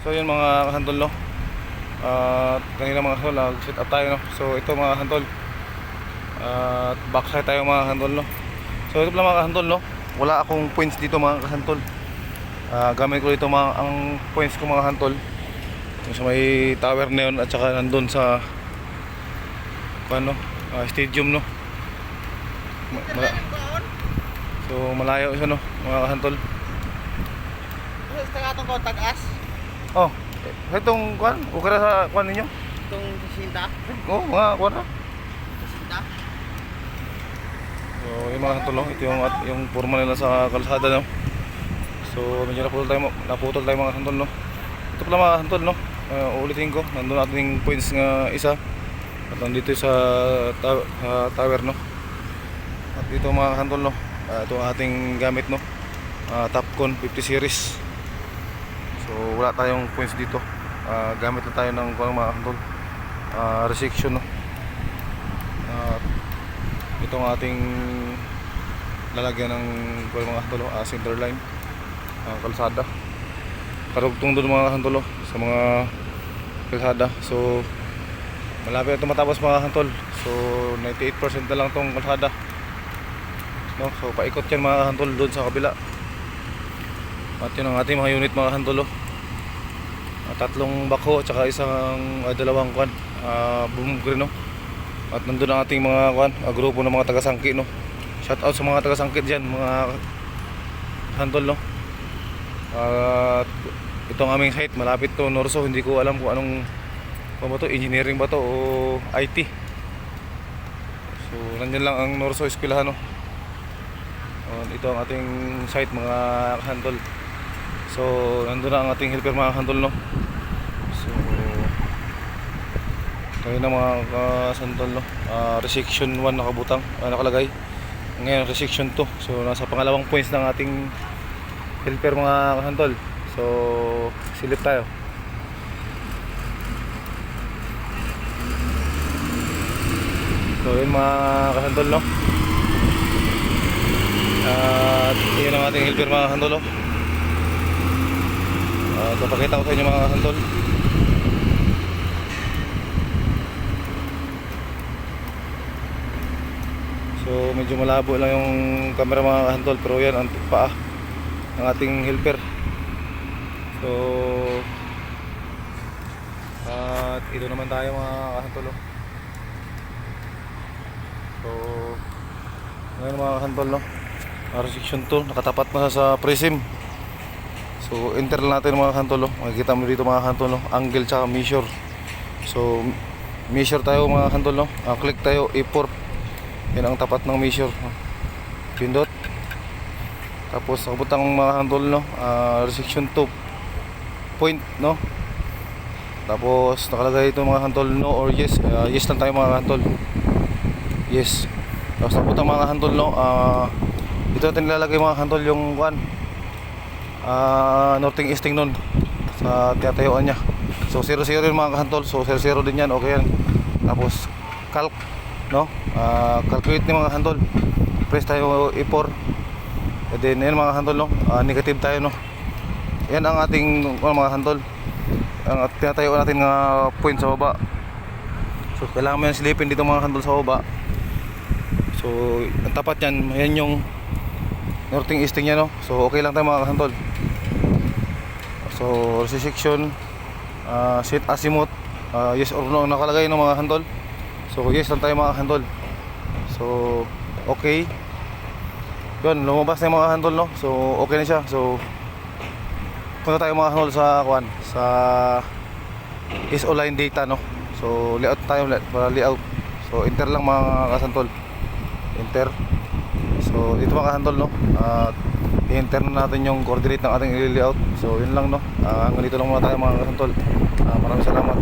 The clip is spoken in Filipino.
So yun mga kahantol, no. Kanina mga kahantol, nag-set up tayo, no. So ito mga kahantol, backside tayo mga kahantol, no. So ito pala mga kahantol, no. Wala akong points dito mga kahantol. Gamit ko dito ang points ko mga kahantol yung sa may tower na yun, at saka nandun sa stadium, no. So malayo siya, no mga kahantol. Sa atong tagas. Oh, itong kuan, okay ra sa kuan ninyo? Itong sinta. Oh, mga kuan ra. Sinta. So, yung mga kahantol, no, ito yung forma nila sa kalsada, no. So, medyo naputol tayo mga kahantol, no. Ito pala mga kahantol, no. Ulitin ko, nandun natin yung points nga isa. At nandito sa tower, no. At dito mga kahantol, no. Ito ang ating gamit, no. Topcon 50 series. So wala tayong points dito. Gamit na tayo ng mga kahantol, restriction, no. Ito ang ating lalagyan ng mga kahantol, center line, kalsada. Karugtong doon mga kahantol, sa mga kalsada. So malapit ito matapos mga kahantol. So 98% na lang tong kalsada, no. So paikot yan mga kahantol doon sa kabila. At yun ang ating mga unit mga kahantol, tatlong bako at saka dalawang boom green, no. At nandun ang ating mga grupo ng mga taga-sangki, no. Shout out sa mga taga-sangki dyan mga kahantol, no. At itong aming site malapit to Norso. Hindi ko alam kung anong ba to, engineering ba to o IT. So nandyan lang ang Norso eskwelahan, no. Ito ang ating site mga kahantol. So nandun na ang ating helper mga kahantol, no. So kayo na mga kasantol, no. Restriction 1 nakabutang, nakalagay. Ngayon restriction 2. So nasa pangalawang points ng ating helper mga kahantol. So silip tayo. So yun mga kahantol, no. At yun ang ating helper mga kahantol, no. Papakita ko sa inyo mga kahantol. So medyo malabo lang yung camera mga kahantol, pero yan ang paa ng ating helper. So at ito naman tayo mga kahantol. So ngayon mga kahantol, no, restriction 2 nakatapat na sa prism. So enter lang natin mga kahantol, no. Makikita mo dito mga kahantol, no, angle tsaka measure. So measure tayo mga kahantol, no. Click tayo A4. Yan ang tapat ng measure, no. Pindot. Tapos nakabutang mga kahantol, no, restriction 2 point, no. Tapos nakalagay ito mga kahantol, no or yes. Yes lang tayo mga kahantol. Yes. Tapos nakabutang mga kahantol, no. Ito natin nilalagay mga kahantol yung northing easting nun sa tinatayuan niya. So 0-0 yun mga kahantol. So 0-0 din yan, okay yan. Tapos calc, no. Calculate ni mga kahantol. Press tayo A4. And then yan mga kahantol, no. Negative tayo, no. Yan ang ating mga kahantol, ang tinatayuan natin nga point sa baba. So kailangan mo yan silipin dito mga kahantol sa baba. So ang tapat yan, yan yung northing easting niya, no. So okay lang tayo mga kahantol. So section, set azimuth, yes or no nakalagay, no mga kahantol. So yes lang tayo mga kahantol. So okay. Yun, lumabas na yung mga kahantol, no. So okay na siya. So punta tayo mga kahantol sa ISO line data, no. So layout tayo para layout. So enter lang mga kahantol. Enter. So dito mga kahantol, no. I-enter na natin yung coordinate ng ating layout. So yun lang, no. Hanggang dito lang muna tayo mga kahantol. Maraming salamat.